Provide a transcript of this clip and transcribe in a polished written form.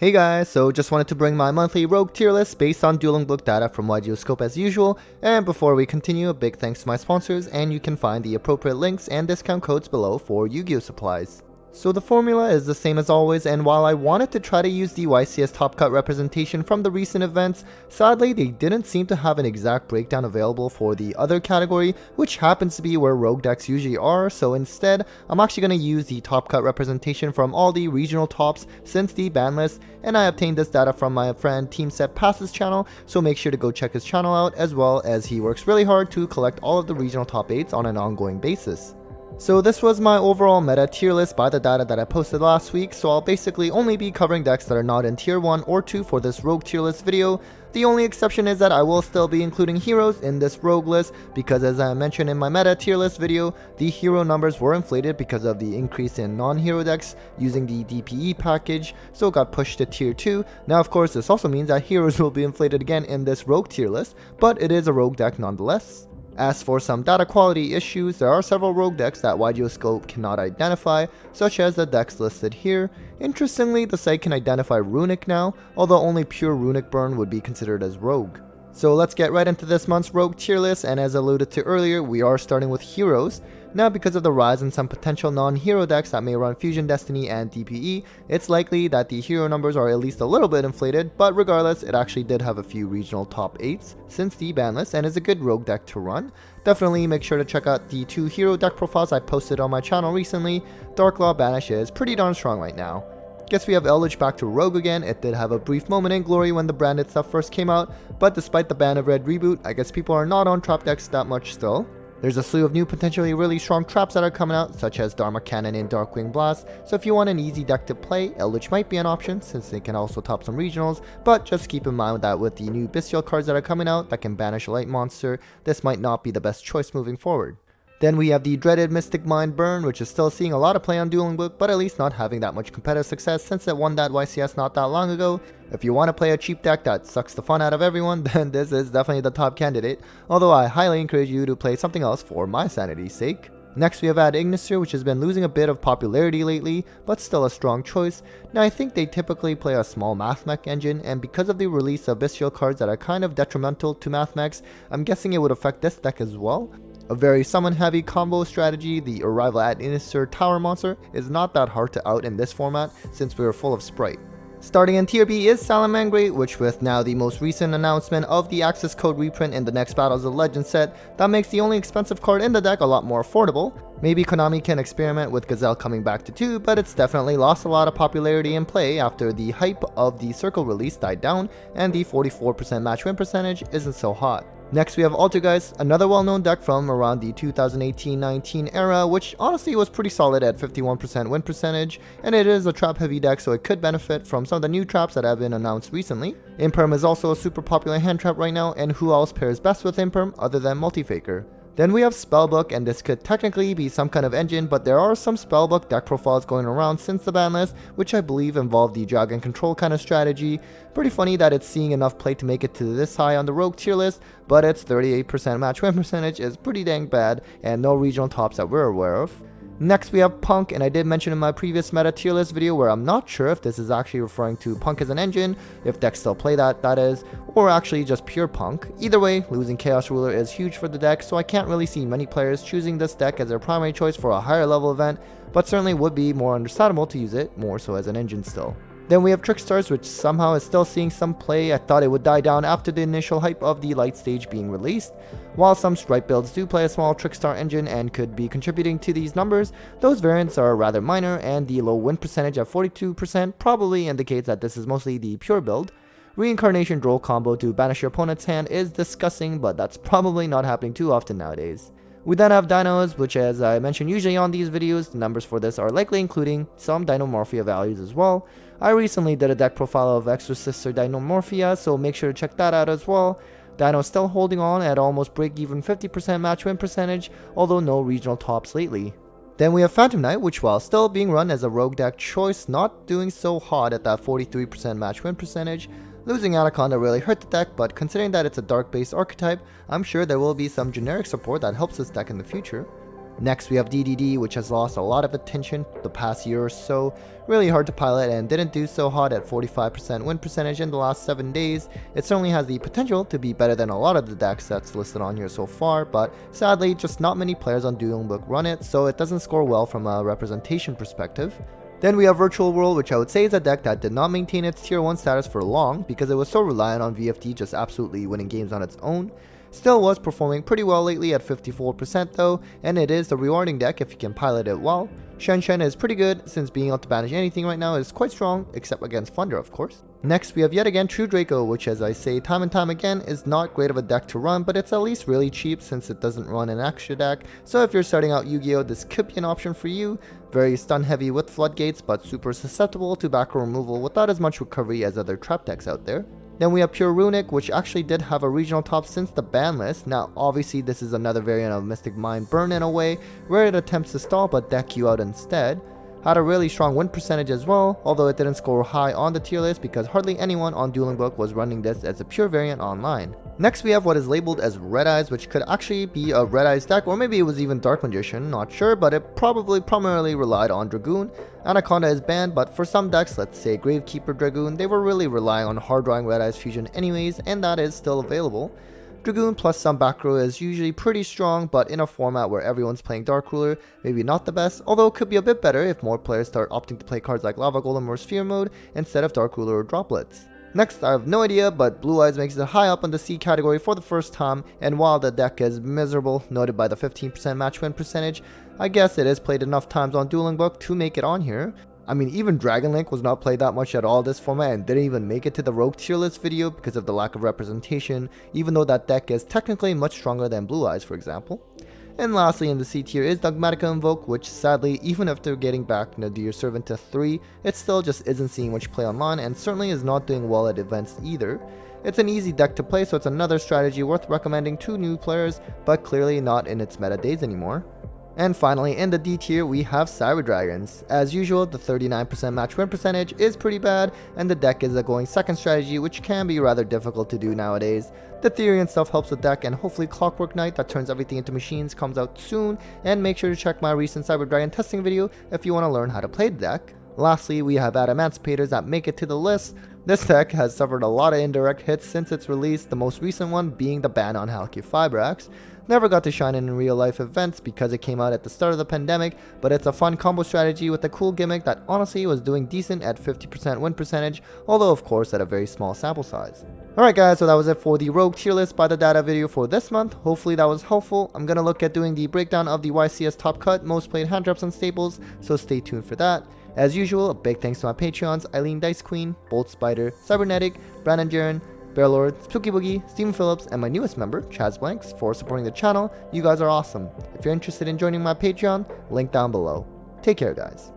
Hey guys, so just wanted to bring my monthly rogue tier list based on Dueling Book data from YGOscope as usual, and before we continue, a big thanks to my sponsors, and you can find the appropriate links and discount codes below for Yu-Gi-Oh supplies. So the formula is the same as always, and while I wanted to try to use the YCS top cut representation from the recent events, sadly they didn't seem to have an exact breakdown available for the other category, which happens to be where rogue decks usually are, so instead I'm actually going to use the top cut representation from all the regional tops since the ban list, and I obtained this data from my friend Team Set Pass's channel, so make sure to go check his channel out, as well as he works really hard to collect all of the regional top 8s on an ongoing basis. So this was my overall meta tier list by the data that I posted last week, so I'll basically only be covering decks that are not in tier 1 or 2 for this rogue tier list video. The only exception is that I will still be including heroes in this rogue list, because as I mentioned in my meta tier list video, the hero numbers were inflated because of the increase in non-hero decks using the DPE package, so it got pushed to tier 2. Now of course this also means that heroes will be inflated again in this rogue tier list, but it is a rogue deck nonetheless. As for some data quality issues, there are several rogue decks that YGOscope cannot identify, such as the decks listed here. Interestingly, the site can identify Runic now, although only pure Runic burn would be considered as rogue. So let's get right into this month's rogue tier list, and as alluded to earlier, we are starting with heroes. Now because of the rise in some potential non-hero decks that may run Fusion Destiny and DPE, it's likely that the hero numbers are at least a little bit inflated, but regardless, it actually did have a few regional top 8s since the ban list and is a good rogue deck to run. Definitely make sure to check out the 2 hero deck profiles I posted on my channel recently. Darklaw Banish is pretty darn strong right now. Guess we have Eldritch back to rogue again. It did have a brief moment in glory when the branded stuff first came out, but despite the Ban of Red reboot, I guess people are not on trap decks that much still. There's a slew of new potentially really strong traps that are coming out, such as Dharma Cannon and Darkwing Blast, so if you want an easy deck to play, Eldritch might be an option since they can also top some regionals, but just keep in mind that with the new bestial cards that are coming out that can banish a light monster, this might not be the best choice moving forward. Then we have the dreaded Mystic Mind Burn, which is still seeing a lot of play on Dueling Book, but at least not having that much competitive success since it won that YCS not that long ago. If you want to play a cheap deck that sucks the fun out of everyone, then this is definitely the top candidate, although I highly encourage you to play something else for my sanity's sake. Next we have Ignister, which has been losing a bit of popularity lately, but still a strong choice. Now I think they typically play a small math mech engine, and because of the release of bestial cards that are kind of detrimental to math mechs, I'm guessing it would affect this deck as well. A very summon heavy combo strategy, the arrival at Ignister Tower Monster is not that hard to out in this format since we are full of Sprite. Starting in tier B is Salamangreat, which with now the most recent announcement of the access code reprint in the next Battles of Legends set, that makes the only expensive card in the deck a lot more affordable. Maybe Konami can experiment with Gazelle coming back to 2, but it's definitely lost a lot of popularity in play after the hype of the Circle release died down and the 44% match win percentage isn't so hot. Next we have Altergeist, another well-known deck from around the 2018-19 era, which honestly was pretty solid at 51% win percentage, and it is a trap heavy deck, so it could benefit from some of the new traps that have been announced recently. Imperm is also a super popular hand trap right now, and who else pairs best with Imperm other than Multifaker? Then we have Spellbook, and this could technically be some kind of engine, but there are some Spellbook deck profiles going around since the ban list, which I believe involve the Dragon Control kind of strategy. Pretty funny that it's seeing enough play to make it to this high on the rogue tier list, but its 38% match win percentage is pretty dang bad, and no regional tops that we're aware of. Next we have Punk, and I did mention in my previous meta tier list video where I'm not sure if this is actually referring to Punk as an engine, if decks still play that is, or actually just pure Punk. Either way, losing Chaos Ruler is huge for the deck, so I can't really see many players choosing this deck as their primary choice for a higher level event, but certainly would be more understandable to use it more so as an engine still. Then we have Trickstars, which somehow is still seeing some play. I thought it would die down after the initial hype of the light stage being released. While some Stripe builds do play a small Trickstar engine and could be contributing to these numbers, those variants are rather minor, and the low win percentage at 42% probably indicates that this is mostly the pure build. Reincarnation Droll combo to banish your opponent's hand is disgusting, but that's probably not happening too often nowadays. We then have Dinos, which as I mentioned usually on these videos, the numbers for this are likely including some Dinomorphia values as well. I recently did a deck profile of Exorcist or Dinomorphia, so make sure to check that out as well. Dino's still holding on at almost break-even 50% match win percentage, although no regional tops lately. Then we have Phantom Knight, which while still being run as a rogue deck choice, not doing so hot at that 43% match win percentage. Losing Anaconda really hurt the deck, but considering that it's a dark based archetype, I'm sure there will be some generic support that helps this deck in the future. Next we have DDD, which has lost a lot of attention the past year or so. Really hard to pilot and didn't do so hot at 45% win percentage in the last 7 days. It certainly has the potential to be better than a lot of the decks that's listed on here so far, but sadly just not many players on Dueling Book run it, so it doesn't score well from a representation perspective. Then we have Virtual World, which I would say is a deck that did not maintain its tier 1 status for long because it was so reliant on VFD just absolutely winning games on its own. Still was performing pretty well lately at 54% though, and it is a rewarding deck if you can pilot it well. Shen Shen is pretty good since being able to banish anything right now is quite strong, except against Thunder of course. Next we have yet again True Draco, which as I say time and time again is not great of a deck to run, but it's at least really cheap since it doesn't run an extra deck, so if you're starting out Yu-Gi-Oh! This could be an option for you. Very stun heavy with floodgates, but super susceptible to back row removal without as much recovery as other trap decks out there. Then we have Pure Runic, which actually did have a regional top since the ban list. Now obviously this is another variant of Mystic Mind Burn in a way, where it attempts to stall but deck you out instead. Had a really strong win percentage as well, although it didn't score high on the tier list because hardly anyone on Dueling Book was running this as a pure variant online. Next we have what is labeled as Red Eyes, which could actually be a Red Eyes deck, or maybe it was even Dark Magician, not sure, but it probably primarily relied on Dragoon. Anaconda is banned, but for some decks, let's say Gravekeeper Dragoon, they were really relying on hard drawing Red Eyes fusion anyways, and that is still available. Dragoon plus some back row is usually pretty strong, but in a format where everyone's playing Dark Ruler, maybe not the best, although it could be a bit better if more players start opting to play cards like Lava Golem or Sphere mode instead of Dark Ruler or Droplets. Next, I have no idea, but Blue Eyes makes it high up on the C category for the first time, and while the deck is miserable, noted by the 15% match win percentage, I guess it is played enough times on Dueling Book to make it on here. I mean, even Dragon Link was not played that much at all this format and didn't even make it to the Rogue tier list video because of the lack of representation, even though that deck is technically much stronger than Blue Eyes, for example. And lastly in the C tier is Dogmatica Invoke, which sadly, even after getting back Nadir Servant to 3, it still just isn't seeing much play online and certainly is not doing well at events either. It's an easy deck to play, so it's another strategy worth recommending to new players, but clearly not in its meta days anymore. And finally, in the D tier, we have Cyber Dragons. As usual, the 39% match win percentage is pretty bad, and the deck is a going second strategy, which can be rather difficult to do nowadays. The theory and stuff helps the deck, and hopefully Clockwork Knight that turns everything into machines comes out soon, and make sure to check my recent Cyber Dragon testing video if you want to learn how to play the deck. Lastly, we have Adamancipators that make it to the list. This deck has suffered a lot of indirect hits since its release, the most recent one being the ban on Halki-Fibrax. Never got to shine in real life events because it came out at the start of the pandemic, but it's a fun combo strategy with a cool gimmick that honestly was doing decent at 50% win percentage, although of course at a very small sample size. Alright guys, so that was it for the Rogue tier list by the data video for this month. Hopefully that was helpful. I'm gonna look at doing the breakdown of the YCS top cut, most played hand drops and staples, so stay tuned for that. As usual, a big thanks to my Patreons, Eileen Dice Queen, Bolt Spider, Cybernetic, Brandon Jaren, Bearlord, Spooky Boogie, Steven Phillips, and my newest member, Chaz Blanks, for supporting the channel. You guys are awesome. If you're interested in joining my Patreon, link down below. Take care guys.